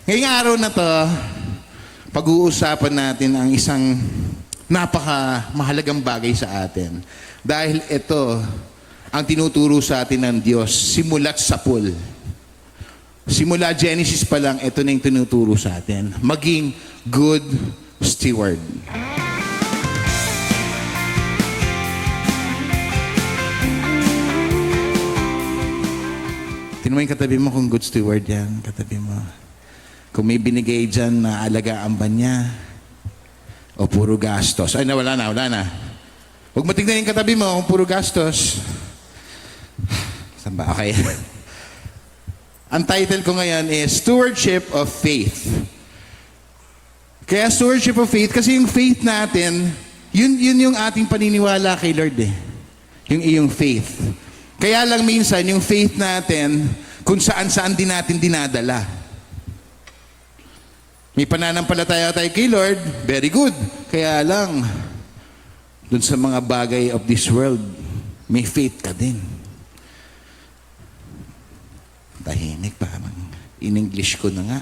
Ngayong araw na to, pag-uusapan natin ang isang napaka-mahalagang bagay sa atin. Dahil ito ang tinuturo sa atin ng Diyos, simula't sapul. Simula Genesis pa lang, ito na yung tinuturo sa atin. Maging good steward. Tingnan mo yung katabi mo kung good steward yan. Katabi mo. Kung may binigay dyan na alagaan ba niya o puro gastos. Ay, wala na. Huwag mo tignan yung katabi mo kung puro gastos. Saan ba? Okay. Ang title ko ngayon is Stewardship of Faith. Kaya Stewardship of Faith, kasi yung faith natin, yun yung ating paniniwala kay Lord eh. Yung iyong faith. Kaya lang minsan, yung faith natin, kung saan-saan din natin dinadala. May pananampalataya tayo kay Lord, very good. Kaya lang, dun sa mga bagay of this world, may faith ka din. Tahimik pa. In-English ko na nga.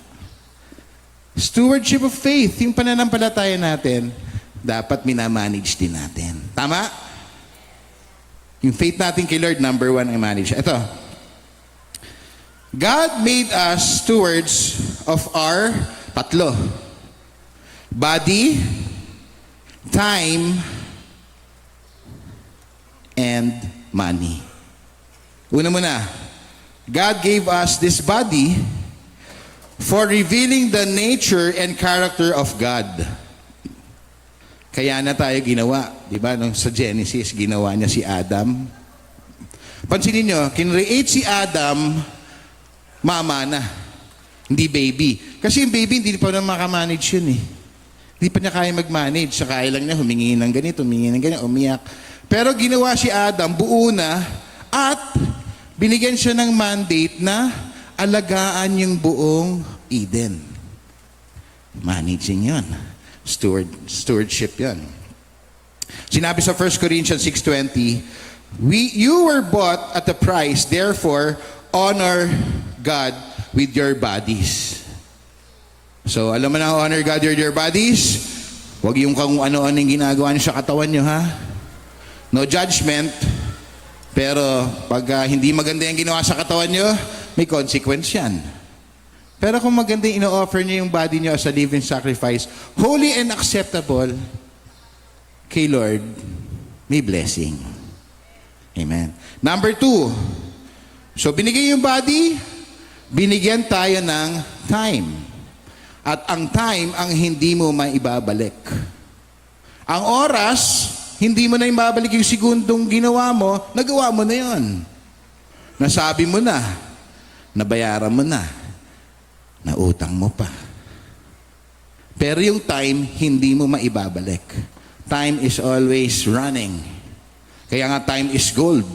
Stewardship of faith, yung pananampalataya natin, dapat minamanage din natin. Tama? Yung faith natin kay Lord, number one ay manage. Ito. God made us stewards of our body, time, and money. Una muna, God gave us this body for revealing the nature and character of God. Kaya na tayo ginawa. Diba? Nung sa Genesis, ginawa niya si Adam. Pansinin nyo, kinreate si Adam, mama na. Hindi baby. Kasi yung baby, hindi pa na makamanage yun eh. Hindi pa niya kaya mag-manage. Sa kaya lang niya, humingi ng ganito, umiyak. Pero ginawa si Adam, buo na, at binigyan siya ng mandate na alagaan yung buong Eden. Managing yun. Stewardship yan. Sinabi sa 1 Corinthians 6:20, you were bought at a price, therefore, honor God with your bodies. So, alam mo na, honor God with your bodies. Huwag yung kung ano-ano yung ginagawa niyo sa katawan niyo, ha? No judgment. Pero, pag hindi maganda yung ginawa sa katawan niyo, may consequence yan. Pero kung maganda yung ino-offer niyo yung body niyo as a living sacrifice, holy and acceptable kay Lord, may blessing. Amen. Number 2, so binigay yung body, binigyan tayo ng time. At ang time ang hindi mo maibabalik. Ang oras, hindi mo na ibabalik yung segundong ginawa mo, nagawa mo na yon. Nasabi mo na, nabayaran mo na, nautang mo pa. Pero yung time, hindi mo maibabalik. Time is always running. Kaya nga time is gold.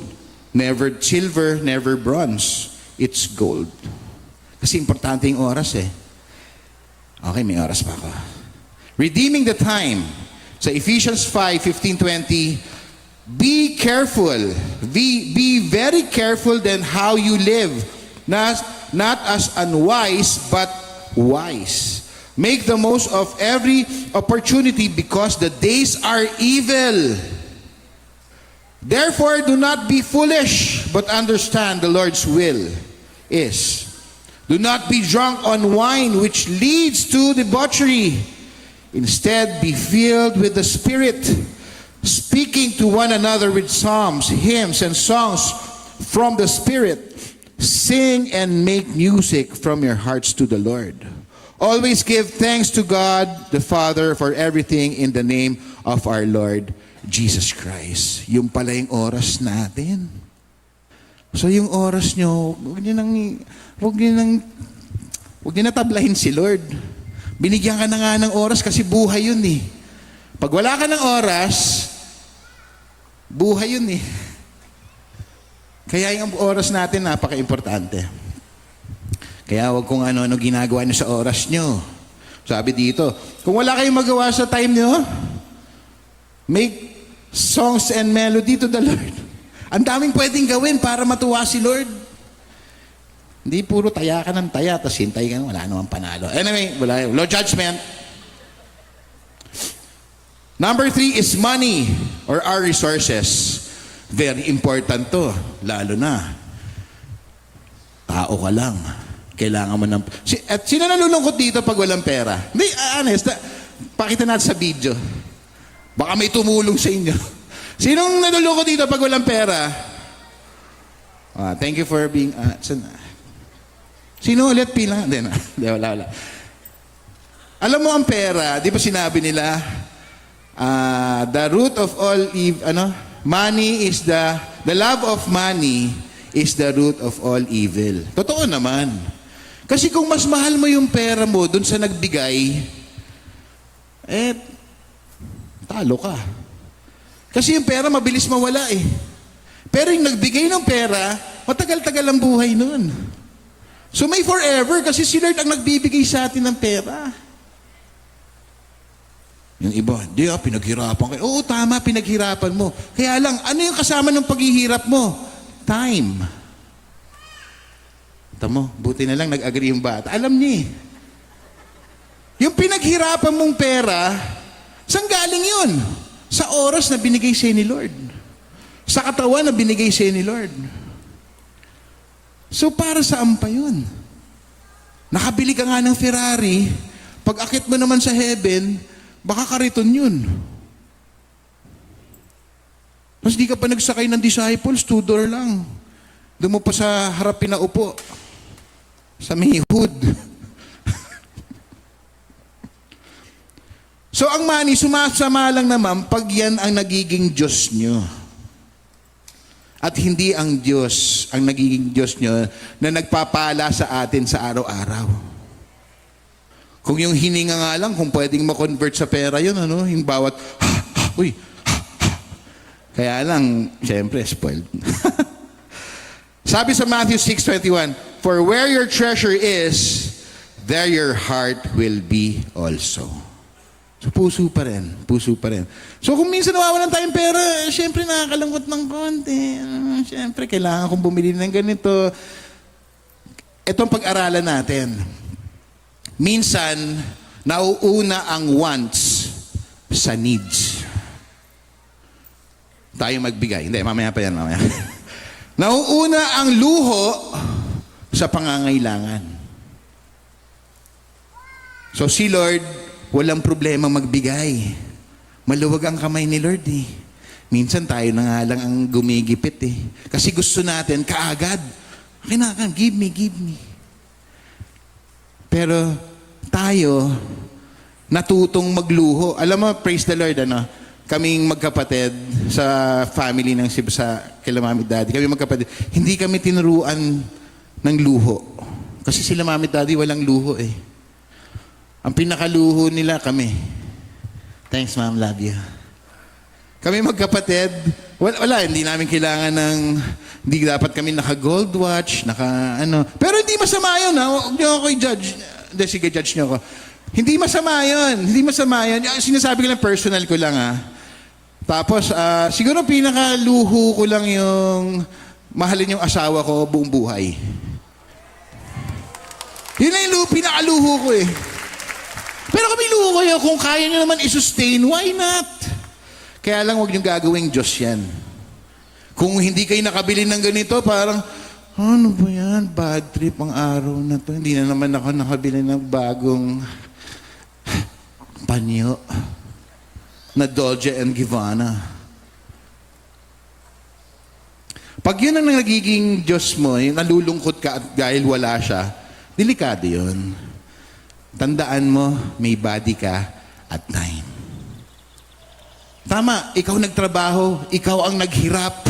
Never silver, never bronze. It's gold. Kasi importante yung oras eh. Okay, may oras pa ako. Redeeming the time. Sa Ephesians 5:15-20, be careful. Be very careful then how you live. Not as unwise, but wise. Make the most of every opportunity because the days are evil. Therefore, do not be foolish, but understand the Lord's will is. Do not be drunk on wine, which leads to debauchery. Instead, be filled with the Spirit, speaking to one another with psalms, hymns, and songs from the Spirit. Sing and make music from your hearts to the Lord. Always give thanks to God the Father for everything in the name of our Lord Jesus Christ. Yung pala yung oras natin. So yung oras nyo, huwag nyo na tablahin si Lord. Binigyan ka na nga ng oras kasi buhay yun eh. Pag wala ka ng oras, buhay yun eh. Kaya yung oras natin, napaka-importante. Kaya huwag kung ano-ano ginagawa nyo sa oras nyo. Sabi dito, kung wala kayong magawa sa time nyo, make songs and melody to the Lord. Ang daming pwedeng gawin para matuwa si Lord. Hindi puro taya ka ng taya, tapos hintay ka, wala namang panalo. Anyway, wala yun. Low judgment. Number 3 is money or our resources. Very important to. Lalo na, tao ka lang. Kailangan mo ng... At sino nalulungkot dito pag walang pera? Hindi, honest. Pakita natin sa video. Baka may tumulong sa inyo. Sinong nalulungkot dito pag walang pera? Thank you for being... Sino ulit pila? Hindi, wala. Alam mo ang pera, di ba sinabi nila, the root of all evil, money is the love of money is the root of all evil. Totoo naman. Kasi kung mas mahal mo yung pera mo dun sa nagbigay, talo ka. Kasi yung pera mabilis mawala eh. Pero yung nagbigay ng pera, matagal-tagal ang buhay nun. So may forever kasi si Lord ang nagbibigay sa atin ng pera. Yung iba, hindi pinaghirapan kayo. Oo, tama, pinaghirapan mo. Kaya lang, ano yung kasama ng paghihirap mo? Time. Tamo, buti na lang nag-agree yung bata. Alam niya yung pinaghirapan mong pera, saan galing yun? Sa oras na binigay sa'yo ni Lord. Sa katawan na binigay sa'yo ni Lord. So para saan pa yun? Nakabili ka nga ng Ferrari, pag akit mo naman sa heaven, baka kariton yun. Mas di ka pa nagsakay ng disciples, 2-door lang. Doon mo pa sa harap pinaupo. Sa may hood. So ang money, sumasama lang naman pag yan ang nagiging Diyos nyo. At hindi ang Diyos ang nagiging Diyos nyo na nagpapala sa atin sa araw-araw. Kung yung hininga nga lang, kung pwedeng ma-convert sa pera yun, yung bawat, uy, kaya lang, siyempre, spoiled. Sabi sa Matthew 6:21, for where your treasure is, there your heart will be also. So puso pa rin. So kung minsan nawawalan tayong pera, siyempre nakakalungkot ng konti. Siyempre kailangan kong bumili ng ganito. Itong pag-aralan natin. Minsan, nauuna ang wants sa needs. Tayo magbigay. Hindi, mamaya pa yan, mamaya. Nauuna ang luho sa pangangailangan. So si Lord, walang problema magbigay. Maluwag ang kamay ni Lord eh. Minsan tayo na nga lang ang gumigipit eh. Kasi gusto natin kaagad. Kailangan, give me. Pero tayo, natutong magluho. Alam mo, praise the Lord, kaming magkapatid sa family ng sa kila mami daddy, kami magkapatid, hindi kami tinuruan ng luho. Kasi sila mami daddy walang luho eh. Ang pinakaluho nila kami. Thanks ma'am, love you. Kami magkapatid, wala, hindi namin kailangan hindi dapat kami naka-gold watch, Pero hindi masama yun, huwag niyo ako i-judge. Hindi, sige, judge niyo ako. Hindi masama yun. Sinasabi ko lang, personal ko lang Tapos, siguro pinakaluho ko lang yung mahalin yung asawa ko buong buhay. Yun na yung pinakaluho ko eh. Pero kung may luho kayo, kung kaya nyo naman i-sustain, why not? Kaya lang huwag nyo gagawing Diyos yan. Kung hindi kayo nakabili ng ganito, parang, ano ba yan? Bad trip ang araw na to. Hindi na naman ako nakabili ng bagong panyo na Dolce & Gabbana. Pag yun ang nagiging Diyos mo, yung nalulungkot ka at dahil wala siya, delikado yun. Tandaan mo, may body ka at time. Tama, ikaw nagtrabaho, ikaw ang naghirap,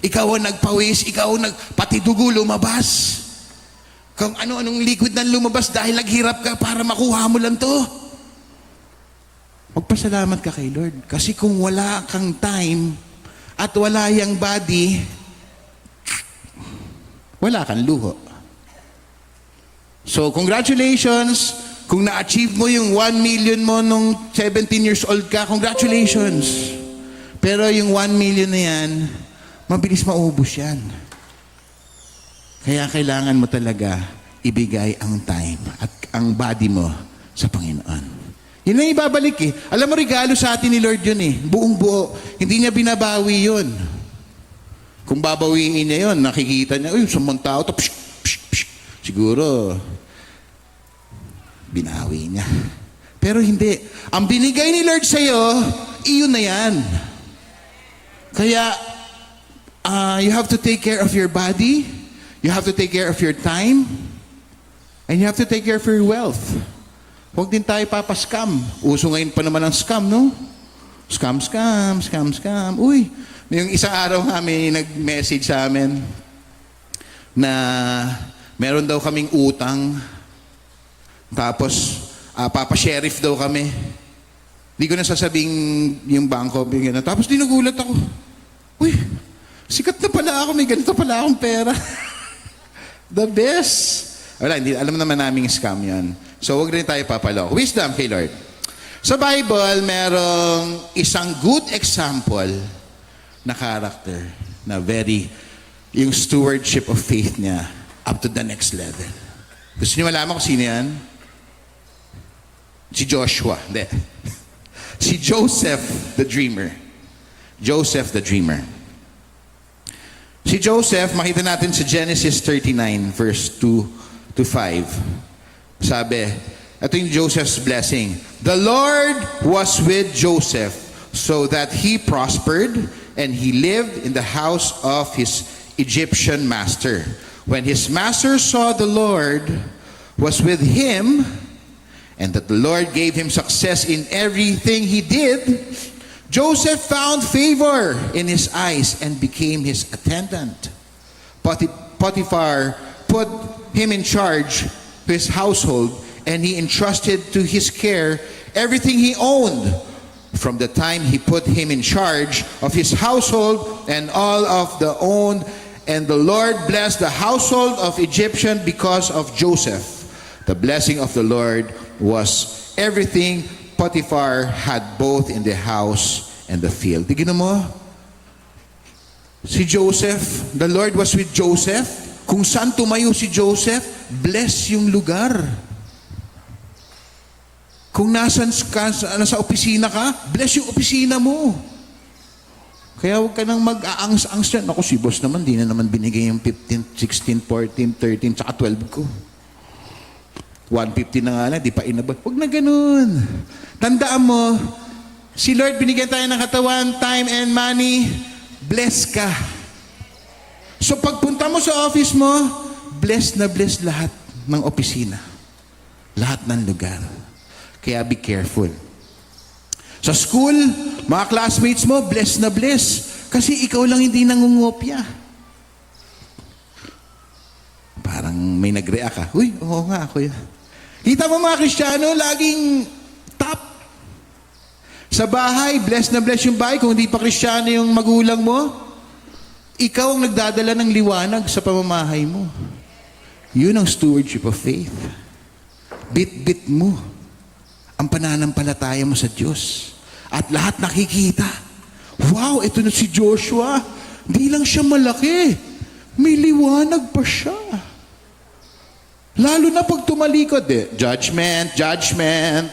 ikaw ang nagpawis, ikaw ang pati dugo lumabas. Kung ano-anong liquid na lumabas dahil naghirap ka para makuha mo lang to. Magpasalamat ka kay Lord. Kasi kung wala kang time at wala yung body, wala kang luho. So, congratulations. Kung na-achieve mo yung 1 million mo nung 17 years old ka, congratulations. Pero yung 1 million na yan, mabilis maubos yan. Kaya kailangan mo talaga ibigay ang time at ang body mo sa Panginoon. Yun ang ibabalik eh. Alam mo, regalo sa atin ni Lord yun eh. Buong buo. Hindi niya binabawi yun. Kung babawiin niya yun, nakikita niya, uy, sumang tao to, psh, psh, psh. Siguro, binawi niya. Pero hindi. Ang binigay ni Lord sa'yo, iyon na yan. Kaya, you have to take care of your body, you have to take care of your time, and you have to take care of your wealth. Huwag din tayo papascam. Uso ngayon pa naman ang scam, no? Scam, scam, scam, scam. Uy, yung isang araw kami nag-message sa amin na meron daw kaming utang. Tapos, papa-sheriff daw kami. Di ko na sasabing yung bangko. Tapos dinugulat ako. Uy, sikat na pala ako. May ganito pala akong pera. The best. Wala, hindi, alam naman naming scam yan. So, huwag rin tayo papalok. Wisdom kay Lord. Sa Bible, merong isang good example na character na yung stewardship of faith niya up to the next level. Gusto niyo malaman kung sino yan? Si Joshua. Hindi. Si Joseph the Dreamer. Joseph the Dreamer. Si Joseph, makita natin sa Genesis 39, verse 2 to 5. Sabi, ito yung Joseph's blessing. The Lord was with Joseph so that he prospered and he lived in the house of his Egyptian master. When his master saw the Lord was with him and that the Lord gave him success in everything he did, Joseph found favor in his eyes and became his attendant. Potiphar put him in charge of his household, and he entrusted to his care everything he owned. From the time he put him in charge of his household and all of the owned, and the Lord blessed the household of Egyptian because of Joseph. The blessing of the Lord was everything Potiphar had both in the house and the field. Tignan mo, si Joseph, the Lord was with Joseph. Kung saan tumayo si Joseph, bless yung lugar. Kung nasa opisina ka, bless yung opisina mo. Kaya huwag ka nang mag-aangs-angs dyan. Ako, si boss naman, di na naman binigay yung 15, 16, 14, 13, tsaka 12 ko. 150 na nga lang, di pa inabot. Huwag na ganun. Tandaan mo, si Lord binigyan tayo ng katawan, time, and money, bless ka. So pagpunta mo sa office mo, bless na bless lahat ng opisina. Lahat ng lugar. Kaya be careful. Sa school, mga classmates mo, bless na bless. Kasi ikaw lang hindi nangungopya. Parang may nag-react ka. Uy, oo nga ako yan. Kita mo mga Kristiyano, laging top. Sa bahay, bless na bless yung bahay. Kung hindi pa Kristiyano yung magulang mo, ikaw ang nagdadala ng liwanag sa pamamahay mo. Yun ang stewardship of faith. Bit-bit mo ang pananampalataya mo sa Diyos. At lahat nakikita. Wow, ito na si Joshua. Hindi lang siya malaki. May liwanag pa siya. Lalo na pag tumalikod judgment, judgment.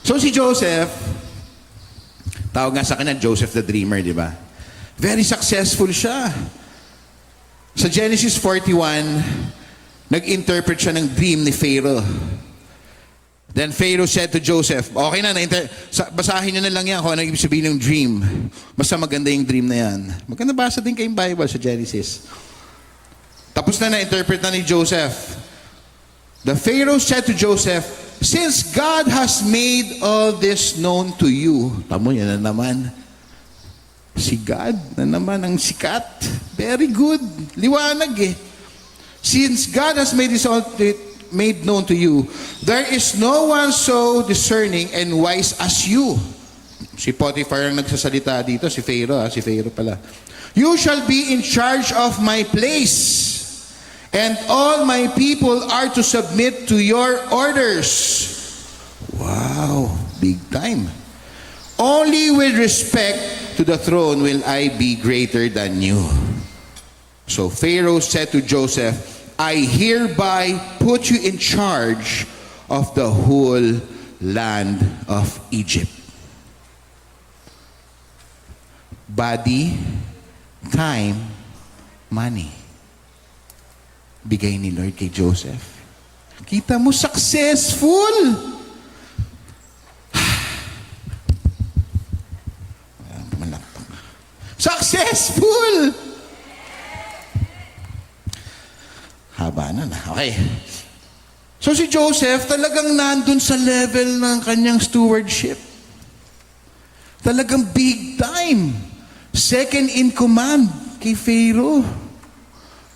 So si Joseph, tawag nga sa kanya Joseph the Dreamer, di ba? Very successful siya. Sa Genesis 41, nag-interpret siya ng dream ni Pharaoh. Then Pharaoh said to Joseph, okay na, basahin nyo na lang yan kung ano ibig sabihin ng dream. Basta maganda yung dream na yan. Maganda basa din kayong Bible sa Genesis. Tapos na-interpret na ni Joseph. The Pharaoh said to Joseph, since God has made all this known to you, tamo yan na naman, si God na naman ang sikat. Very good. Liwanag eh. Since God has made this all made known to you, there is no one so discerning and wise as you. Si Potiphar ang nagsasalita dito, si Pharaoh, si Pharaoh pala. You shall be in charge of my place, and all my people are to submit to your orders. Wow, big time. Only with respect to the throne will I be greater than you. So Pharaoh said to Joseph, I hereby put you in charge of the whole land of Egypt. Body, time, money. Bigay ni Lord kay Joseph. Kita mo, successful! Successful! Haba na. Okay. So si Joseph talagang nandun sa level ng kanyang stewardship. Talagang big time. Second in command kay Pharaoh.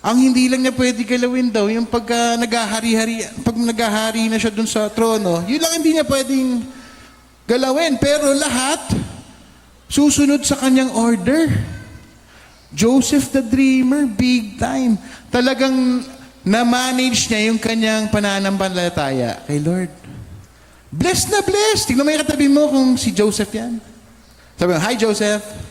Ang hindi lang niya pwede galawin daw, yung pag naghahari na siya dun sa trono, yun lang hindi niya pwedeng galawin. Pero lahat, susunod sa kanyang order. Joseph the Dreamer, big time. Talagang na-manage niya yung kanyang pananampalataya kay Lord. Blessed na blessed. Tingnan mo yung katabi mo kung si Joseph yan. Sabi mo, hi Joseph.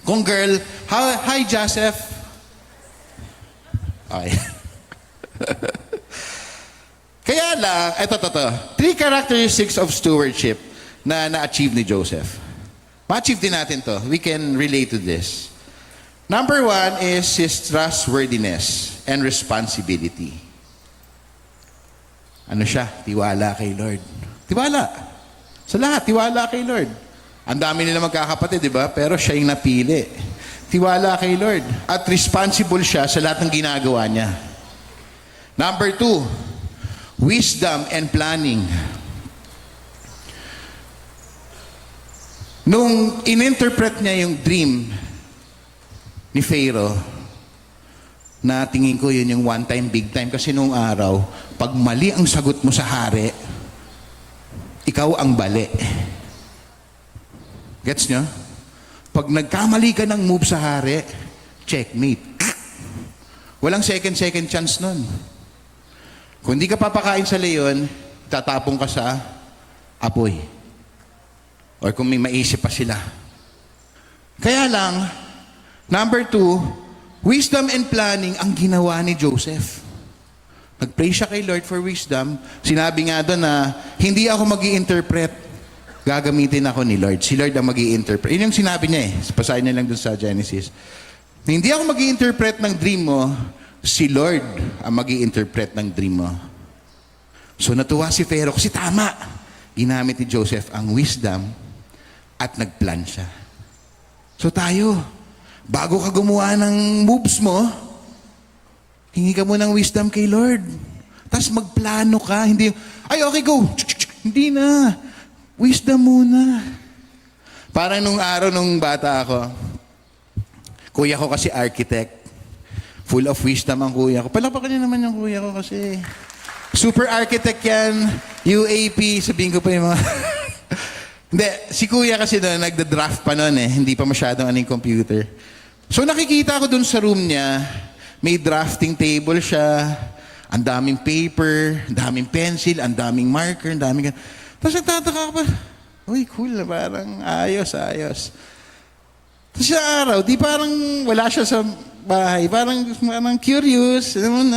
Kung girl, hi Joseph. Okay. Kaya lang, ito. 3 characteristics of stewardship na na-achieve ni Joseph. Ma-achieve din natin to. We can relate to this. Number 1 is his trustworthiness and responsibility. Ano siya? Tiwala kay Lord. Tiwala. Sa lahat, tiwala kay Lord. Ang dami nila magkakapatid, di ba? Pero siya yung napili. Tiwala kay Lord. At responsible siya sa lahat ng ginagawa niya. Number 2, wisdom and planning. Nung in-interpret niya yung dream ni Pharaoh, na tingin ko yun yung one time, big time. Kasi nung araw, pag mali ang sagot mo sa hari, ikaw ang bali. Gets nyo? Pag nagkamali ka ng move sa hari, checkmate. Walang second chance nun. Kung di ka papakain sa leon, tatapong ka sa apoy. Or kung may maisip pa sila. Kaya lang, number 2, wisdom and planning ang ginawa ni Joseph. Nag-pray siya kay Lord for wisdom. Sinabi nga doon na, hindi ako mag-i-interpret. Gagamitin ako ni Lord. Si Lord ang mag-i-interpret. Yun yung sinabi niya eh. Pasahin niya lang doon sa Genesis. Hindi ako mag-i-interpret ng dream mo. Si Lord ang mag-i-interpret ng dream mo. So natuwa si Pharaoh kasi tama. Ginamit ni Joseph ang wisdom at nagplan siya. So tayo, bago ka gumawa ng moves mo, hingi ka mo ng wisdom kay Lord. Tapos magplano ka. Hindi, ay okay, go. Hindi na. Wisdom muna. Parang nung araw nung bata ako, kuya ko kasi architect. Full of wisdom ang kuya ko. Palapakan niya naman yung kuya ko kasi super architect yan. UAP, sabihin ko pa yung mga... Hindi, si kuya kasi doon, nagda-draft pa noon eh. Hindi pa masyadong aning computer. So nakikita ko doon sa room niya, may drafting table siya, ang daming paper, ang daming pencil, ang daming marker, ang daming... Tapos nagtataka ka pa, uy, cool, parang ayos. Tapos sa araw, di parang wala siya sa bahay, parang curious, ano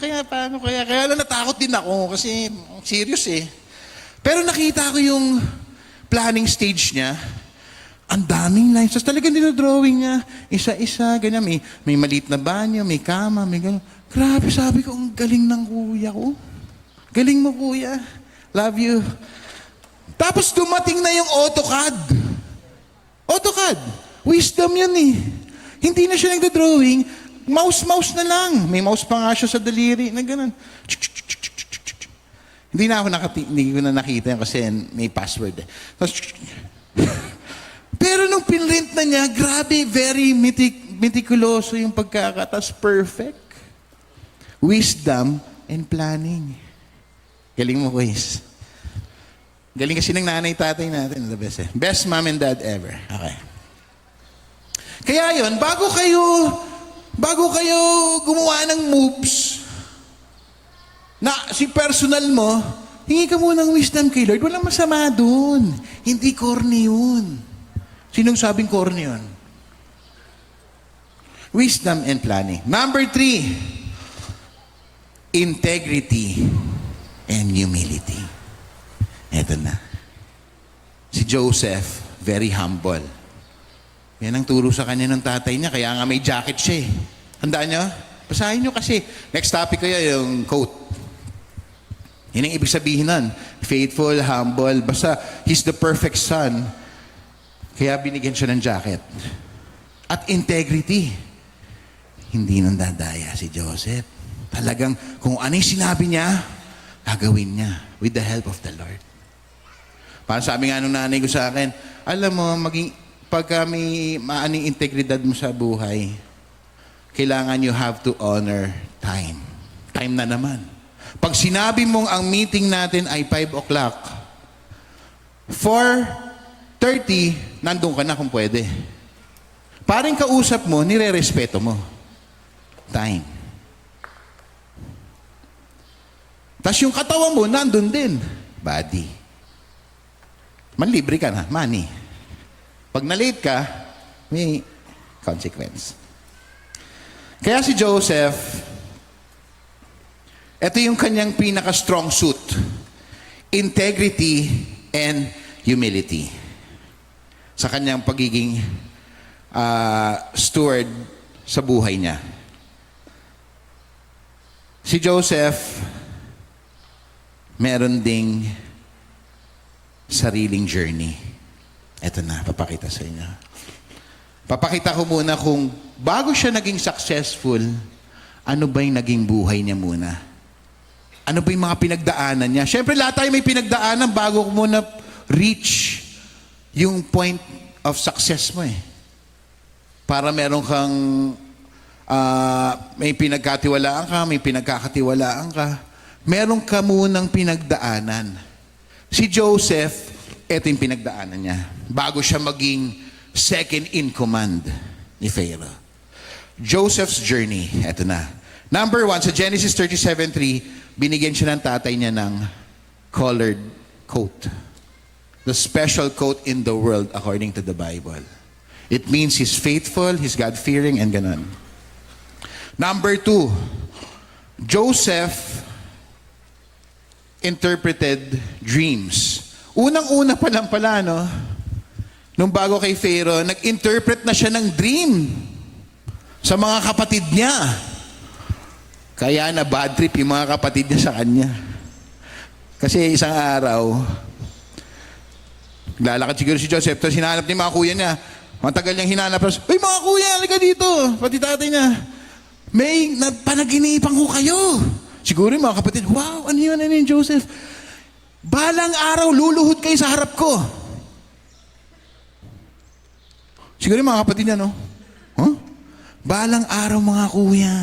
kaya, paano kaya? Kaya lang natakot din ako kasi serious eh. Pero nakita ko yung planning stage niya, ang daming lines. Tapos talagang dinodrawing niya, isa-isa, ganyan. May maliit na banyo, may kama, may gano'n. Grabe, sabi ko, ang galing ng kuya ko. Galing mo, kuya. Love you. Tapos dumating na yung AutoCAD. AutoCAD. Wisdom yun eh. Hindi na siya nagda-drawing. Mouse na lang. May mouse pa nga siya sa daliri. Na gano'n. Hindi ko na nakita kasi may password eh. Tapos, pero nung pinrint na niya, grabe, very meticuloso yung pagkakatas. Perfect. Wisdom and planning. Galing mo, Kuis. Galing kasi ng nanay, tatay natin. The best eh. Best mom and dad ever. Okay. Kaya yun, bago kayo gumawa ng moves, na si personal mo, hingi ka muna ng wisdom kay Lord. Walang masama dun. Hindi corny yun. Sinong sabing corny yun? Wisdom and planning. Number 3, integrity and humility. Eto na. Si Joseph, very humble. Yan ang turo sa kanya ng tatay niya, kaya nga may jacket siya eh. Tandaan niyo? Basahin niyo kasi. Next topic ko yan, yung quote. Yan ang ibig sabihin nun. Faithful, humble, basta he's the perfect son. Kaya binigyan siya ng jacket. At integrity. Hindi nang dadaya si Joseph. Talagang kung ano yung sinabi niya, gagawin niya with the help of the Lord. Parang sabi nga nung nanay ko sa akin, alam mo, pagka may maaning integridad mo sa buhay, kailangan you have to honor time. Time na naman. Pag sinabi mong ang meeting natin ay 5 o'clock, 4:30, nandun ka na kung pwede. Parang kausap mo, nire-respeto mo. Time. Tapos yung katawan mo, nandun din. Body. Manlibre ka na, money. Pag na-late ka, may consequence. Kaya si Joseph, ito yung kanyang pinaka-strong suit. Integrity and humility. Sa kanyang pagiging steward sa buhay niya. Si Joseph, meron ding sariling journey. Ito na, papakita sa inyo. Papakita ko muna kung bago siya naging successful, ano ba yung naging buhay niya muna? Ano ba yung mga pinagdaanan niya? Siyempre, lahat tayo may pinagdaanan bago ko muna reach yung point of success mo eh. Para meron kang may pinagkatiwalaan ka, may pinagkakatiwalaan ka. Meron ka munang pinagdaanan. Si Joseph, ito yung pinagdaanan niya. Bago siya maging second in command ni Pharaoh. Joseph's journey, ito na. Number 1, sa Genesis 37:3, binigyan siya ng tatay niya ng colored coat. The special coat in the world according to the Bible. It means he's faithful, he's God-fearing, and ganon. Number 2, Joseph interpreted dreams. Unang-una pa lang pala, no? Nung bago kay Pharaoh, nag-interpret na siya ng dream sa mga kapatid niya. Kaya na bad trip yung mga kapatid niya sa kanya. Kasi isang araw, lalakad siguro si Joseph, tapos hinahanap ni mga kuya niya. Matagal niyang hinanap. Uy, mga kuya, halika dito. Pati tatay niya. May panaginipan ko kayo. Siguro yung mga kapatid, wow, ano yun, Joseph? Balang araw, luluhod kayo sa harap ko. Siguro yung mga kapatid niya, no? Huh? Balang araw, mga kuya.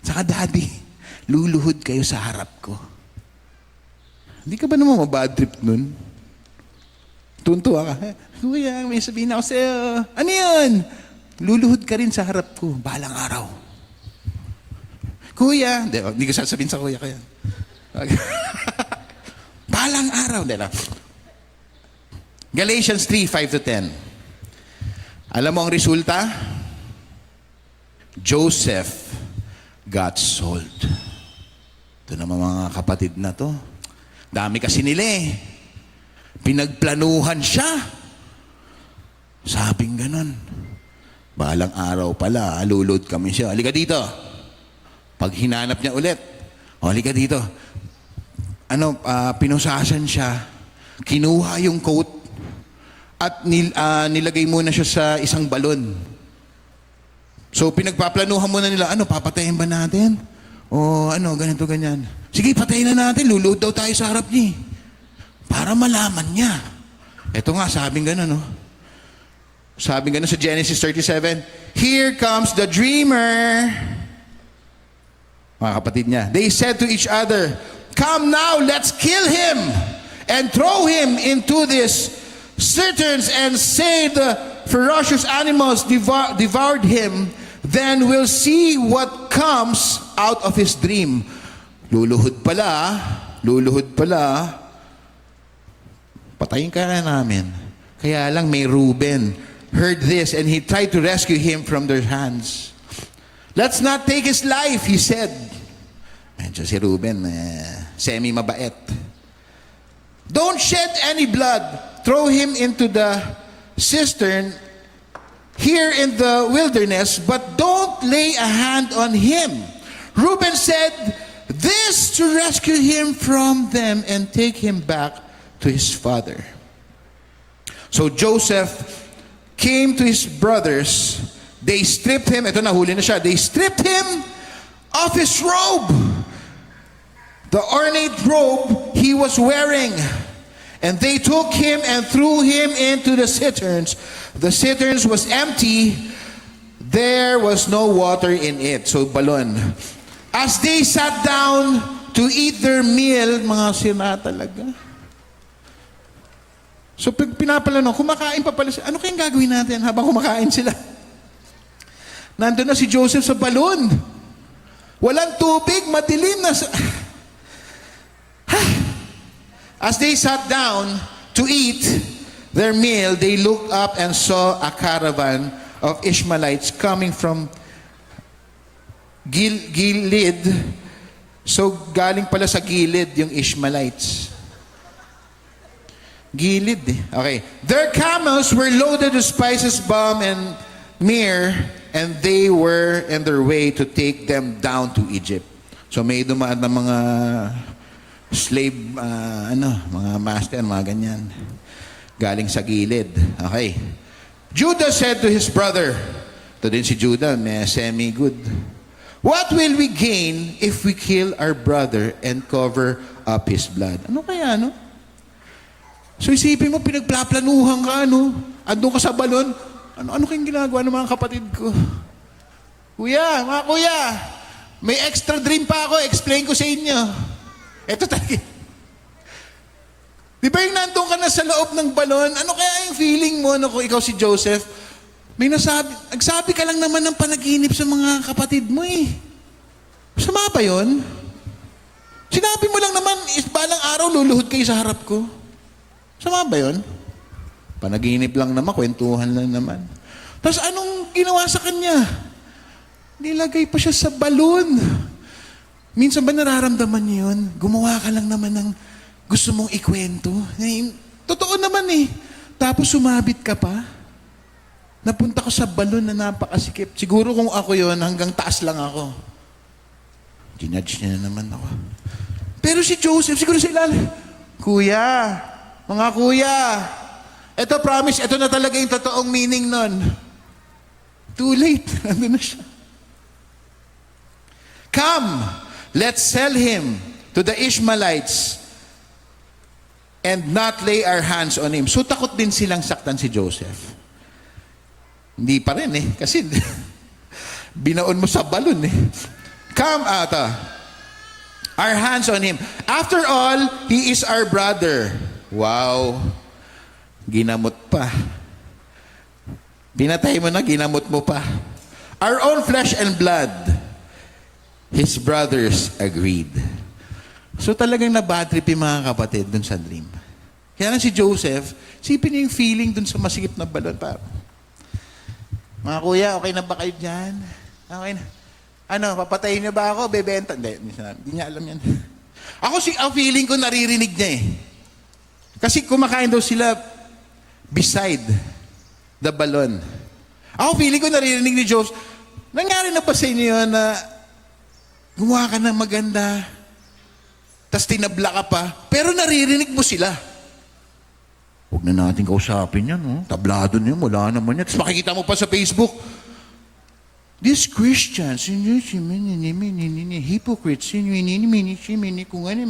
Saka daddy, luluhod kayo sa harap ko. Hindi ka ba naman mabad trip nun? Tuntua ka. Kuya, may sabihin ako sa'yo. Ano yun? Luluhod ka rin sa harap ko. Balang araw. Kuya, hindi ko sasabihin sa kuya ko yan. Balang araw. Galatians 3:5-10. Alam mo ang resulta? Joseph got sold. Ito naman mga kapatid na to. Dami kasi nila eh. Pinagplanuhan siya. Sabing ganon. Balang araw pala, lulod kami siya. Halika dito. Pag hinanap niya ulit, halika dito. Pinusasan siya. Kinuha yung coat at nilagay muna siya sa isang balon. So, pinagpaplanuhan muna nila, papatayin ba natin? O ganito, ganyan. Sige, patayin na natin. Lulod daw tayo sa harap niya. Para malaman niya. Ito nga, sabing gano'n, no? Sabing gano'n sa Genesis 37, here comes the dreamer. Mga kapatid niya. They said to each other, come now, let's kill him and throw him into these cisterns and say the ferocious animals devoured him. Then we'll see what comes out of his dream. Luluhod pala. Patayin ka na namin. Kaya lang may Reuben heard this and he tried to rescue him from their hands. Let's not take his life, he said. Medyo si Reuben, semi-mabait. Don't shed any blood. Throw him into the cistern here in the wilderness, but don't lay a hand on him. Reuben said this to rescue him from them and take him back to his father. So Joseph came to his brothers. They stripped him. Ito, nahuli na siya. They stripped him of his robe, the ornate robe he was wearing. And they took him and threw him into the cisterns. The cisterns was empty. There was no water in it. So, balon. As they sat down to eat their meal, mga sina talaga. So, pinapalanong, kumakain pa pala sila. Ano kayang gagawin natin habang kumakain sila? Nandun na si Joseph sa balon. Walang tubig, madilim na sa... As they sat down to eat their meal, they looked up and saw a caravan of Ishmaelites coming from Gilead. So, galing pala sa Gilead yung Ishmaelites. Gilead eh. Okay. Their camels were loaded with spices, balm, and myrrh, and they were on their way to take them down to Egypt. So, may dumaan na mga slave, mga master, mga ganyan. Galing sa Gilead. Okay. Judah said to his brother, ito din si Judah, may semi-good. What will we gain if we kill our brother and cover up his blood? Ano kaya, no? So isipin mo, pinagplaplanuhan ka, ano? Andun ka sa balon, ano kayong ginagawa ng mga kapatid ko? Mga kuya, may extra dream pa ako, explain ko sa inyo. Ito talaga. Di ba yung nandun ka na sa loob ng balon, ano kaya yung feeling mo, kung ikaw si Joseph, nagsabi ka lang naman ng panaginip sa mga kapatid mo eh. Sama ba yun? Sinabi mo lang naman, balang araw luluhod kayo sa harap ko. Sama ba yun? Panaginip lang naman, kwentuhan lang naman. Tapos anong ginawa sa kanya? Nilagay pa siya sa balon. Minsan ba nararamdaman niyo yun? Gumawa ka lang naman ng gusto mong ikwento. Totoo naman eh. Tapos sumabit ka pa. Napunta ko sa balon na napakasikip. Siguro kung ako yun, hanggang taas lang ako. Ginudge niya na naman ako. Pero si Joseph, siguro sa ilalim, Kuya, mga kuya, ito promise, ito na talaga yung totoong meaning nun. Too late. Ano na siya? Come, let's sell him to the Ishmaelites and not lay our hands on him. So takot din silang saktan si Joseph. Hindi pa rin eh. Kasi binaon mo sa balon eh. Come, our hands on him. After all, he is our brother. Wow. Ginamot pa. Pinatay mo na, ginamot mo pa. Our own flesh and blood. His brothers agreed. So talagang nabadrip yung mga kapatid dun sa dream. Kaya lang si Joseph, sipin niya yung feeling dun sa masikip na balon. Mga kuya, okay na ba kayo dyan? Okay na. Ano, papatayin niyo ba ako? Bebenta? Hindi niya alam yan. Ang feeling ko naririnig niya eh. Kasi kumakain daw sila beside the balon. Feeling ko naririnig ni Joseph, nangyari na ba sa inyo yun na gumawa ka ng maganda, tas tinabla ka pa, pero naririnig mo sila. Huwag na natin kausapin yan, no? Tablado niyo, wala naman yan. Tapos makikita mo pa sa Facebook, these Christians, hypocrites, kung ano,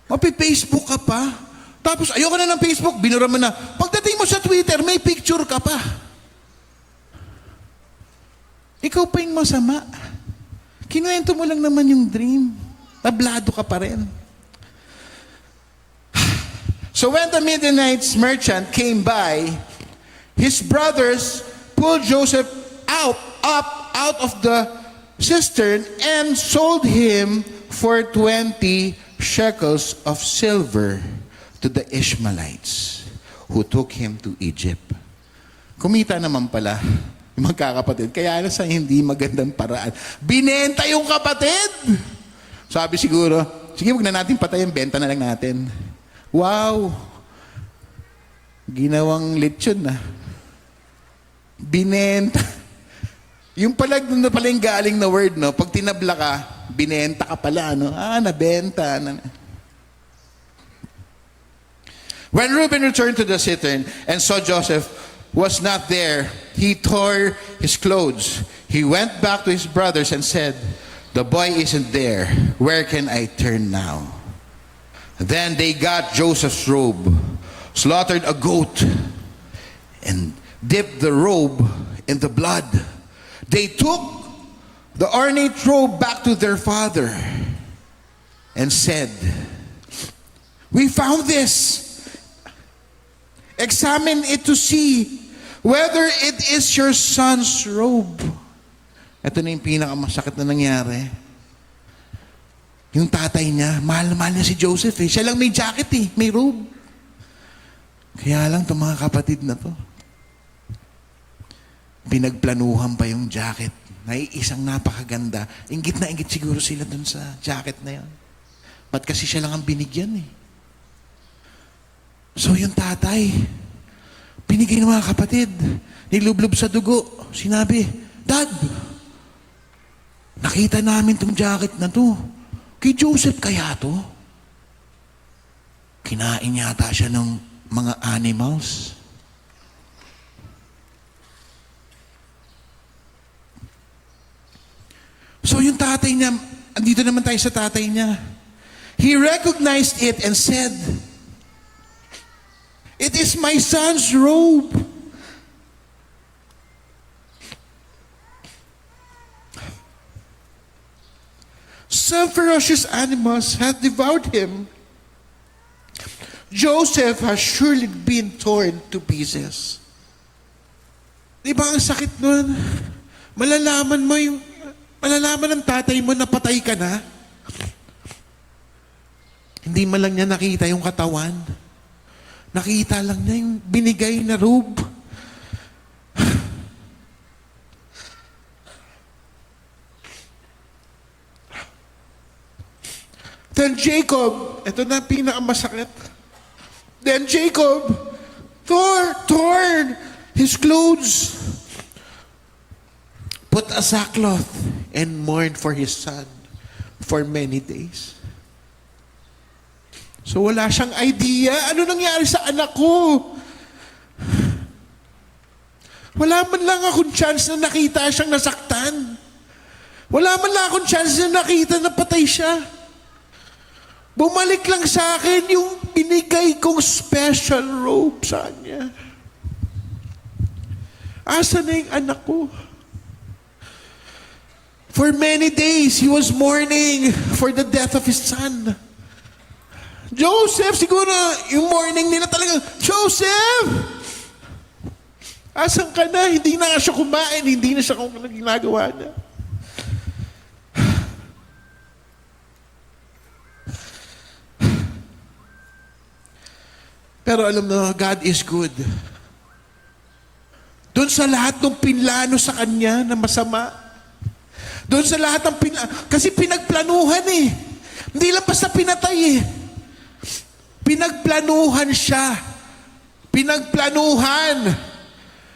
mapi-Facebook ka pa. Tapos ayoko na ng Facebook, binura mo na. Pagdating mo sa Twitter, may picture ka pa. Ikaw pa yung masama. Kinuwento mo lang naman yung dream. Tablado ka pa rin. So when the Midianite merchant came by, his brothers pulled Joseph out of the cistern and sold him for 20 shekels of silver to the Ishmaelites who took him to Egypt. Kumita naman pala yung magkakapatid. Kaya lang sa hindi magandang paraan. Binenta yung kapatid! Sabi siguro, sige, wag na natin patayin, benta na lang natin. Wow! Ginawang lechon na. Binenta. Yung pala, na pala yung galing na word, no? Pag tinabla ka, binenta ka pala, no? Nabenta. When Reuben returned to the cistern and saw Joseph was not there, he tore his clothes. He went back to his brothers and said, "The boy isn't there. Where can I turn now?" Then they got Joseph's robe, slaughtered a goat, and dipped the robe in the blood. They took the ornate robe back to their father and said, "We found this. Examine it to see whether it is your son's robe." Ito na yung pinakamasakit na nangyari. Yung tatay niya, mahal na mahal niya si Joseph eh. Siya lang may jacket eh, may robe. Kaya lang itong mga kapatid na to, pinagplanuhan pa yung jacket. Naiisang napakaganda. Inggit na inggit siguro sila dun sa jacket na yan. Ba't kasi siya lang ang binigyan eh. So yung tatay, binigay ng mga kapatid, nilublob sa dugo. Sinabi, "Dad, nakita namin tong jacket na to. Kay Joseph kaya to?" Kinain yata siya ng mga animals. So yung tatay niya, andito naman tayo sa tatay niya. He recognized it and said, "It is my son's robe." Some ferocious animals have devoured him. Joseph has surely been torn to pieces. Di ba ang sakit nun? Malalaman ng tatay mo na patay ka na. Hindi man lang niya nakita yung katawan. Nakita lang niya yung binigay na robe. Then Jacob, ito na pinakamasakit. Then Jacob torn his clothes, put a sackcloth, and mourned for his son for many days. So wala siyang idea. Ano nangyari sa anak ko? Wala man lang akong chance na nakita siyang nasaktan. Wala man lang akong chance na nakita na patay siya. Bumalik lang sa akin yung binigay kong special robe sa kanya. Asa na yung anak ko? For many days, he was mourning for the death of his son. Joseph, siguro yung morning nila talagang, "Joseph! Asan ka na?" Hindi na siya kumain, hindi na siya kung ano ginagawa niya. Pero alam mo, God is good. Doon sa lahat ng pinlano sa kanya na masama, doon sa lahat ng kasi pinagplanuhan eh. Hindi lang basta pinatay eh. Pinagplanuhan siya. Pinagplanuhan.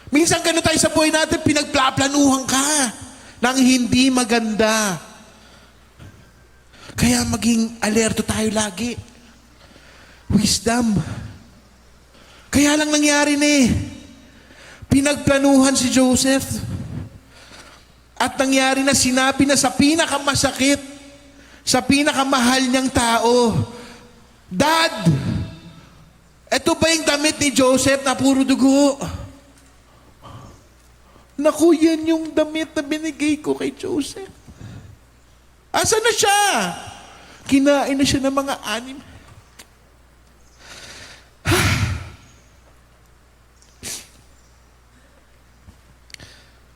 Minsan gano'n tayo sa buhay natin, pinagplanuhan ka ng hindi maganda. Kaya maging alerto tayo lagi. Wisdom. Kaya lang nangyari na eh. Pinagplanuhan si Joseph. At nangyari na, sinabi na sa pinakamasakit, sa pinakamahal niyang tao, "Dad, eto ba yung damit ni Joseph na puro dugo?" Naku, yan yung damit na binigay ko kay Joseph. Asa na siya? Kinain na siya ng mga animal.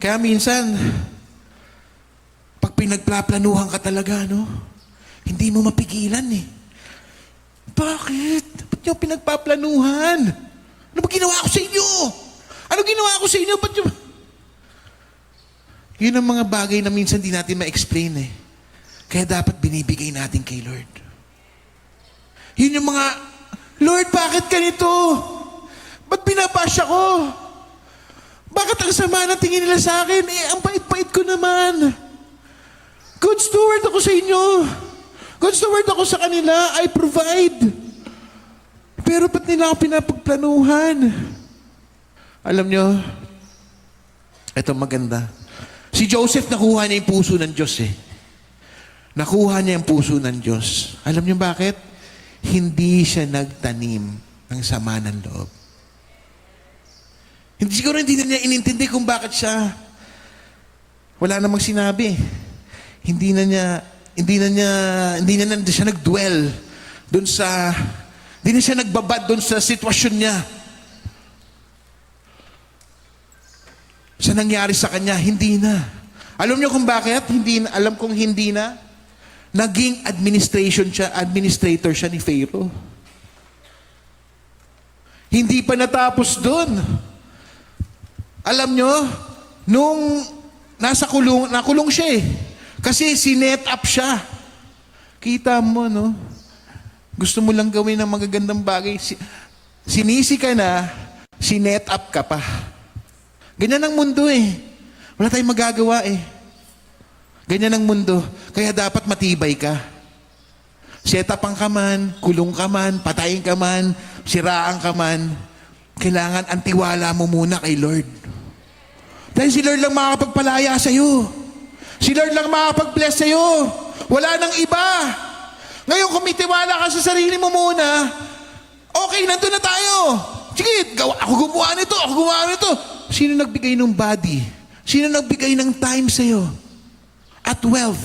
Kaya minsan, pag pinagplaplanuhan ka talaga, no? Hindi mo mapigilan eh. Bakit? Ba't niyo pinagpaplanuhan? Ano ba ginawa ko sa inyo? Ano ginawa ko sa inyo? Ba't niyo... Yun ang mga bagay na minsan di natin ma-explain eh. Kaya dapat binibigay natin kay Lord. Yun yung mga, Lord, bakit ganito? Ba't binabash ako? Bakit ang sama ng tingin nila sa akin? Eh, ang bait-bait ko naman. Good steward ako sa inyo. Good steward ako sa kanila. I provide. Pero ba't nila ako pinapagplanuhan? Alam nyo, ito maganda. Si Joseph nakuha niya yung puso ng Diyos eh. Nakuha niya yung puso ng Diyos. Alam niyo bakit? Hindi siya nagtanim ng sama ng loob. Hindi na niya inintindi kung bakit siya wala namang sinabi. Hindi na siya nag-dwell doon sa, hindi na siya nagbabad doon sa sitwasyon niya. Sa nangyari sa kanya, hindi na. Alam niyo kung bakit? Alam kong hindi na. Naging administrator siya ni Pharaoh. Hindi pa natapos doon. Alam nyo, nung nakulong siya eh. Kasi sinet up siya. Kita mo, no? Gusto mo lang gawin ng magagandang bagay. Sinisi ka na, sinet up ka pa. Ganyan ang mundo eh. Wala tayong magagawa eh. Ganyan ang mundo. Kaya dapat matibay ka. Set upan ka man, kulong ka man, patayin ka man, siraan ka man. Kailangan ang tiwala mo muna kay Lord. Dahil si Lord lang makakapagpalaya sa'yo. Si Lord lang makakapag-bless sa'yo. Wala nang iba. Ngayon, kung may tiwala ka sa sarili mo muna, okay, nandun na tayo. Sige, ako gumawa nito. Sino nagbigay ng body? Sino nagbigay ng time sa'yo? At wealth.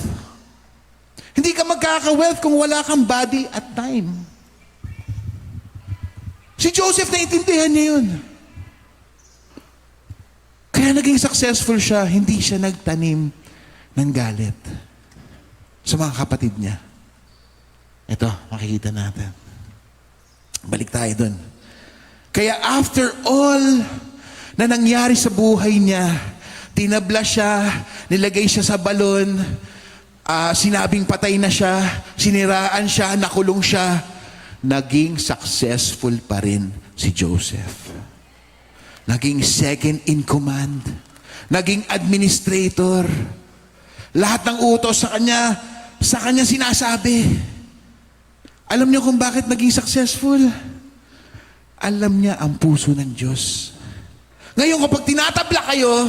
Hindi ka magkaka-wealth kung wala kang body at time. Si Joseph, naiintindihan niya yun. Kaya naging successful siya, hindi siya nagtanim ng galit sa mga kapatid niya. Ito, makikita natin. Balik tayo dun. Kaya after all na nangyari sa buhay niya, tinabla siya, nilagay siya sa balon, sinabing patay na siya, siniraan siya, nakulong siya, naging successful pa rin si Joseph. Naging second in command. Naging administrator. Lahat ng utos sa kanya sinasabi. Alam niyo kung bakit naging successful? Alam niya ang puso ng Diyos. Ngayon kapag tinatabla kayo,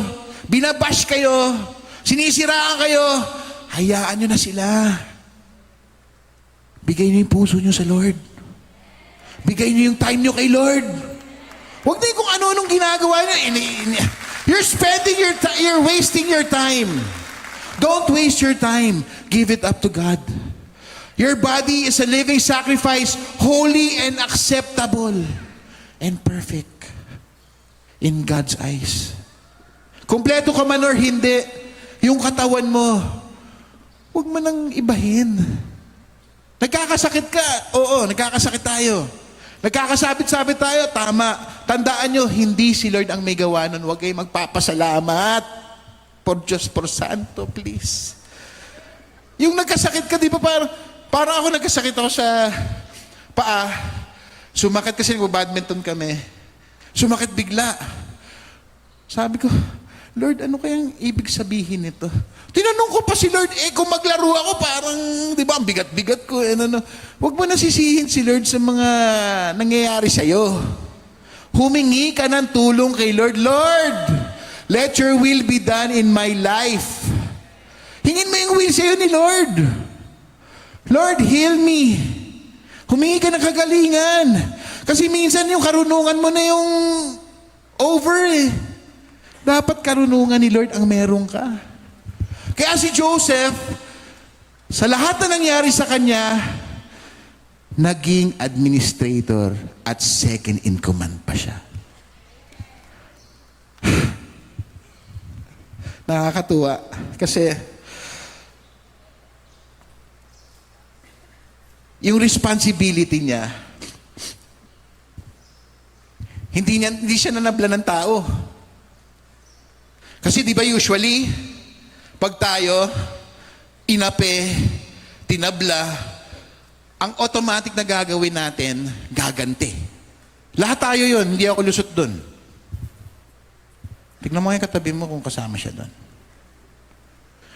binabash kayo, sinisiraan kayo, hayaan niyo na sila. Bigay niyo yung puso niyo sa Lord. Bigay niyo yung time niyo kay Lord. Huwag na yung kung ano-anong ginagawa niyo. You're wasting your time. Don't waste your time. Give it up to God. Your body is a living sacrifice, holy and acceptable and perfect in God's eyes. Kompleto ka man or hindi, yung katawan mo, huwag mo nang ibahin. Nagkakasakit ka, oo, nagkakasakit tayo. Nagkakasabit-sabit tayo, tama. Tandaan nyo, hindi si Lord ang may gawa nun. Huwag kayong magpapasalamat. Por Diyos, por Santo, please. Yung nagkasakit ka, di ba parang ako nagkasakit ako sa paa. Sumakit kasi nag-badminton kami. Sumakit bigla. Sabi ko, Lord, ano kayang ibig sabihin nito? Tinanong ko pa si Lord, kung maglaro ako, parang, di ba, ang bigat-bigat ko. Huwag mo nasisihin si Lord sa mga nangyayari sa'yo. Humingi ka ng tulong kay Lord. Lord, let your will be done in my life. Hingin mo yung will sa'yo ni Lord. Lord, heal me. Humingi ka ng kagalingan. Kasi minsan yung karunungan mo na yung over eh. Dapat karunungan ni Lord ang meron ka. Kaya si Joseph, sa lahat na nangyari sa kanya, naging administrator at second in command pa siya. Nakakatuwa. Kasi, yung responsibility niya, hindi siya nanabla ng tao. Kasi di ba usually, Pag tayo, inape, tinabla, ang automatic na gagawin natin, gaganti. Lahat tayo yun, hindi ako lusot dun. Tignan mo yung katabi mo kung kasama siya dun.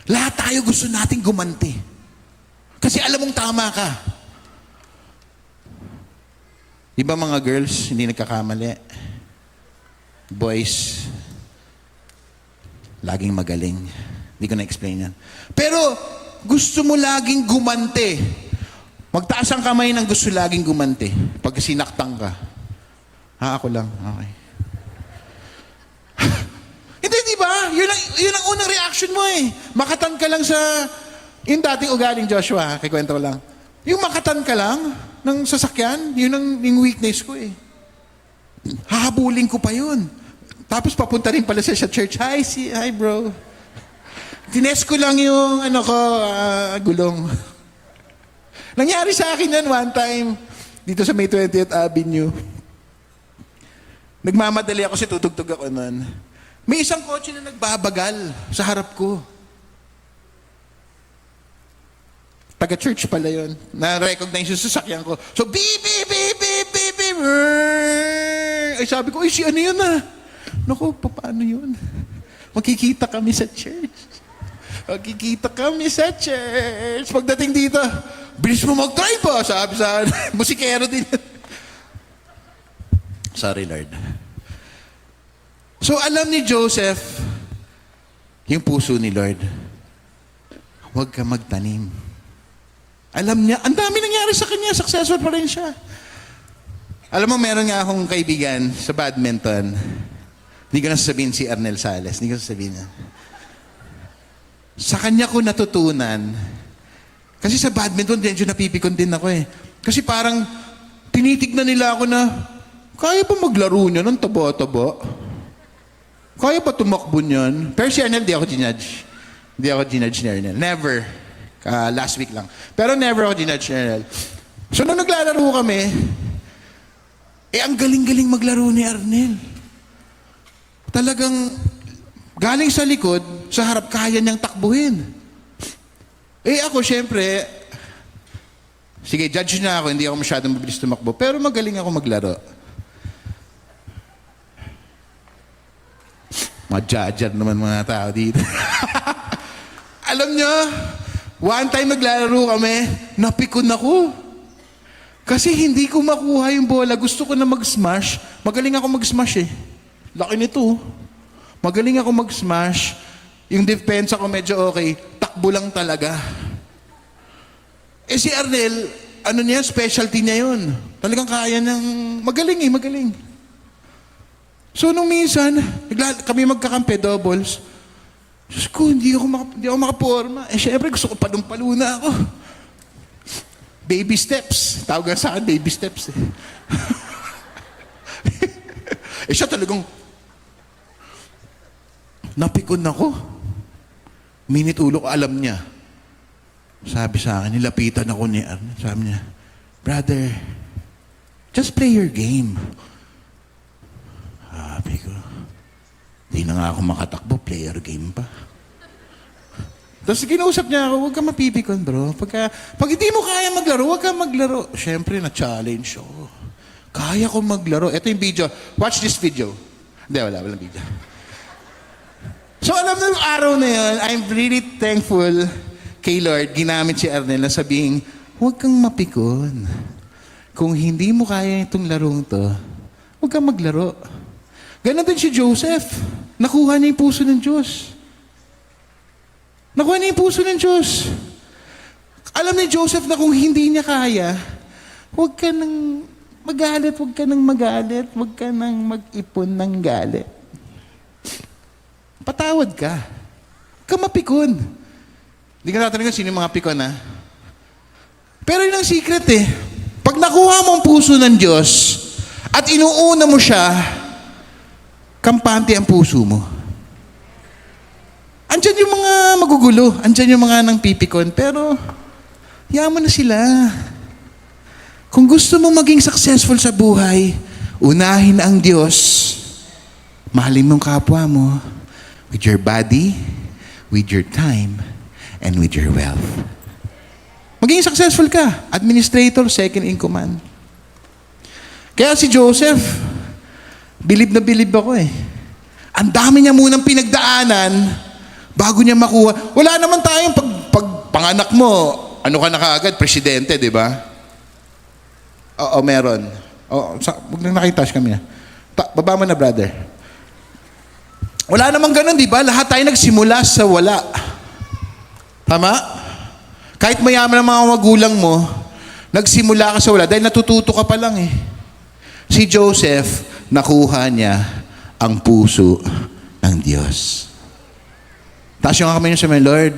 Lahat tayo gusto nating gumanti. Kasi alam mong tama ka. Di ba mga girls, hindi nagkakamali? Boys, laging magaling. Hindi ko na-explain yan. Pero, gusto mo laging gumanti. Magtaas ang kamay ng gusto laging gumanti. Pag sinaktang ka. Ako lang. Okay. Hindi, di ba? Yun ang unang reaction mo eh. Makatan ka lang sa... Yung dating ugaling Joshua, kikwento ko lang. Yung makatan ka lang ng sasakyan, yun ang yung weakness ko eh. Hahabulin ko pa yun. Tapos papunta rin pala siya sa church. Hi bro. Tines ko lang yung gulong. Nangyari sa akin yan one time dito sa May 20th Avenue. Nagmamadali ako kasi tutugtog ako nun. May isang kotse na nagbabagal sa harap ko. Taga-church pala yun. Na-recognize yung sasakyan ko. So, beep, beep, beep, beep, beep, beep. Ay, sabi ko, si ano yun ah? Naku, paano yun? Magkikita kami sa church. Magkikita kami sa church. Pagdating dito, bilis mo mag-drive po. Sabi sa musikero din. Sorry, Lord. So, alam ni Joseph, yung puso ni Lord, huwag ka magtanim. Alam niya, ang dami nangyari sa kanya, successful pa rin siya. Alam mo, meron nga akong kaibigan sa badminton. Hindi ko na sasabihin si Arnel Sales. Hindi ko sasabihin niya. Sa kanya ko natutunan, kasi sa badminton, medyo napipikon din ako eh. Kasi parang, tinitignan nila ako na, kaya ba maglaro niya ng taba-taba? Kaya ba tumakbo niyan? Pero si Arnel, di ako ginudge. Hindi ako ginudge ni Arnel. Never. Last week lang. Pero never ako ginudge ni Arnel. So, nung naglalaro kami, ang galing-galing maglaro ni Arnel. Talagang, galing sa likod, sa harap, kaya niyang takbuhin. Ako, syempre, sige, judge na ako, hindi ako masyadong mabilis tumakbo, pero magaling ako maglaro. Madjadjar naman mga tao dito. Alam niyo, one time naglalaro kami, napikon ako. Kasi hindi ko makuha yung bola. Gusto ko na mag-smash. Magaling ako mag-smash eh. Laki nito. Magaling ako mag-smash. Yung depensa ko medyo okay. Takbo lang talaga. Si Arnel, specialty niya yun. Talagang kaya ng... Magaling eh, magaling. So, nung minsan, kami magkakampi, doubles. Diyos ko, hindi ako makaporma. Syempre, gusto ko palong-paluna ako. Baby steps. Tawag nga sa akin, baby steps. Siya talagang, napikon ako. Minit ulo ko, alam niya. Sabi sa akin, nilapitan ako ni Arnel. Sabi niya, brother, just play your game. Sabi ko, di na nga ako makatakbo, player game pa. Tapos kinausap niya ako, huwag ka mapipikon bro. Pag hindi mo kaya maglaro, huwag ka maglaro. Siyempre, na-challenge ako. Kaya ko maglaro. Ito yung video. Watch this video. Hindi, walang video. So alam na yung araw na yun, I'm really thankful kay Lord, ginamit si Arnel na sabihin, huwag kang mapikon. Kung hindi mo kaya itong larong to, huwag kang maglaro. Ganon din si Joseph. Nakuha niya yung puso ng Diyos. Nakuha niya yung puso ng Diyos. Alam ni Joseph na kung hindi niya kaya, huwag ka nang magalit, huwag ka nang magalit, huwag ka nang mag-ipon ng galit. Patawad ka. Huwag ka mapikon. Hindi ka natin sino yung mga pikon, ha? Pero yun ang secret eh. Pag nakuha mo ang puso ng Diyos at inuuna mo siya, kampante ang puso mo. Andyan yung mga magugulo, andyan yung mga nang pipikon, pero hayaan mo na sila. Kung gusto mo maging successful sa buhay, unahin ang Diyos. Mahalin mo ang kapwa mo with your body, with your time, and with your wealth. Maging successful ka. Administrator, second in command. Kaya si Joseph, bilib na bilib ako eh. Ang dami niya munang pinagdaanan bago niya makuha. Wala naman tayong pag panganak mo, ano ka na kaagad? Presidente, di ba? Oo, meron. Huwag nang nakitouch kami. Baba mo na, brother. Wala namang ganun, di ba? Lahat tayo nagsimula sa wala. Tama? Kahit mayaman ang mga magulang mo, nagsimula ka sa wala dahil natututo ka pa lang eh. Si Joseph, nakuha niya ang puso ng Diyos. Taas yung kamay niyo sa may Lord.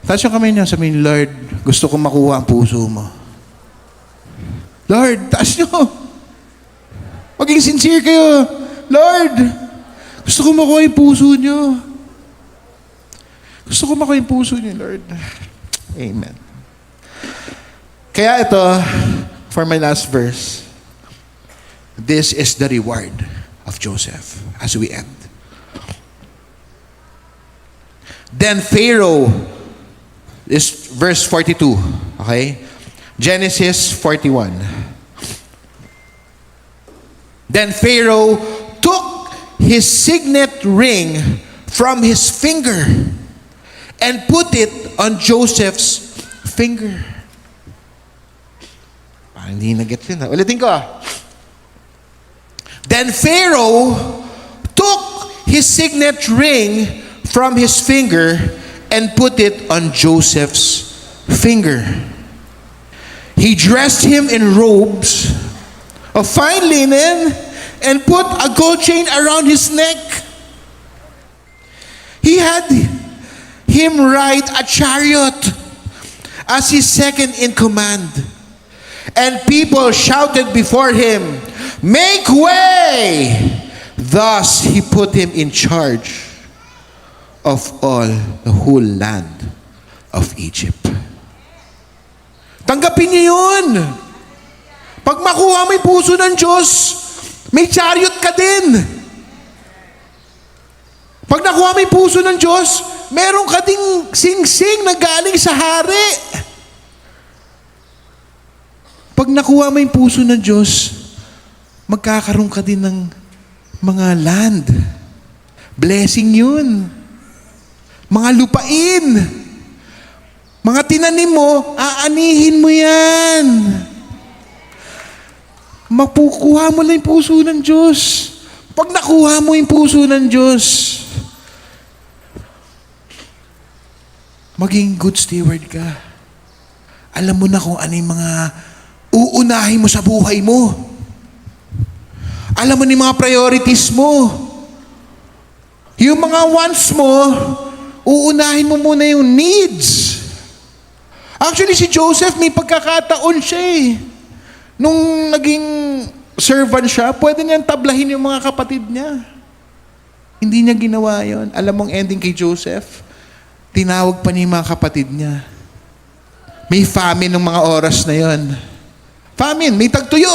Taas yung kamay niyo sa may Lord. Gusto kong makuha ang puso mo. Lord, taas niyo. Maging sincere kayo. Lord, gusto kong makuha yung puso niyo. Gusto kong makuha yung puso niyo, Lord. Amen. Kaya ito, for my last verse, this is the reward of Joseph as we end. Then Pharaoh, is verse 42, okay? Genesis 41. Then Pharaoh took his signet ring from his finger and put it on Joseph's finger. Parang hindi na-get yun. Ulitin ko. Then Pharaoh took his signet ring from his finger and put it on Joseph's finger. He dressed him in robes of fine linen and put a gold chain around his neck. He had him ride a chariot as his second in command. And people shouted before him, "Make way!" Thus he put him in charge of all the whole land of Egypt. Tanggapin niyo yun. Pag makuha mo yung puso ng Diyos, may chariot ka din. Pag nakuha mo yung puso ng Diyos, meron ka ding sing-sing na galing sa hari. Pag nakuha mo yung puso ng Diyos, magkakaroon ka din ng mga land. Blessing yun. Mga lupain. Mga tinanim mo, aanihin mo yan. Mapukuha mo lang yung puso ng Diyos. Pag nakuha mo yung puso ng Diyos, maging good steward ka. Alam mo na kung ano yung mga uunahin mo sa buhay mo. Alam mo ni mga priorities mo. Yung mga wants mo, uunahin mo muna yung needs. Actually, si Joseph, may pagkakataon siya eh. Nung naging servant siya, pwede niyang tablahin yung mga kapatid niya. Hindi niya ginawa yon. Alam mong ending kay Joseph, tinawag pa niya yung mga kapatid niya. May famine ng mga oras na yon. Famine, may tagtuyo.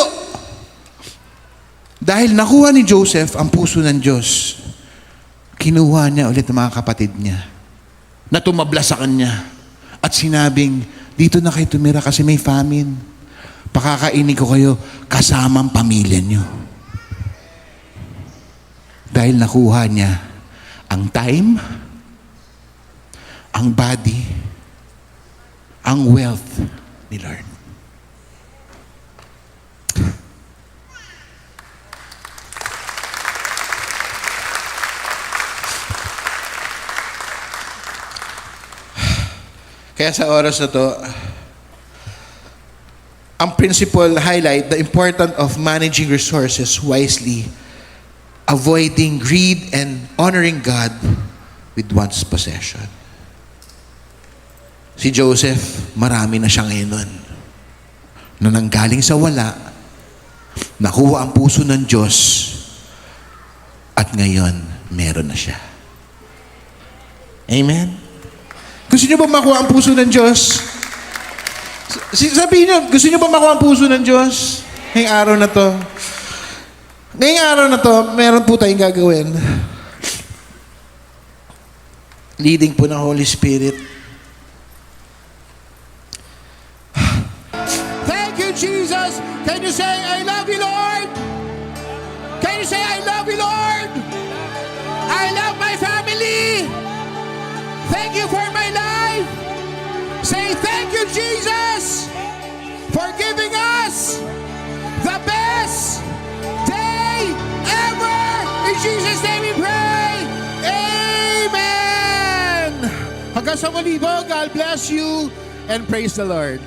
Dahil nakuha ni Joseph ang puso ng Diyos, kinuha niya ulit ang mga kapatid niya na tumabla sa kanya at sinabing, dito na kayo tumira kasi may famine. Pakakainin ko kayo kasama ang pamilya niyo. Dahil nakuha niya ang time, ang body, ang wealth ni Lord. Kaya sa oras na to, ang principle highlight the importance of managing resources wisely, avoiding greed, and honoring God with one's possession. Si Joseph, marami na siya ngayon nun. Na nanggaling sa wala, nakuha ang puso ng Diyos, at ngayon, meron na siya. Amen? Gusto niyo ba makuha ang puso ng Diyos? Sabihin niyo, gusto niyo ba makuha ang puso ng Diyos? Ngayong araw na to. Ngayong araw na to, meron po tayong gagawin. leading po ng Holy Spirit. Thank you, Jesus. Can you say, I love you, Lord? Can you say, I love you, Lord? I love my family. Thank you for my life. Say, thank you, Jesus, for giving us the best day ever. In Jesus' name we pray. Amen. Hanggang sa muli po, God bless you and praise the Lord.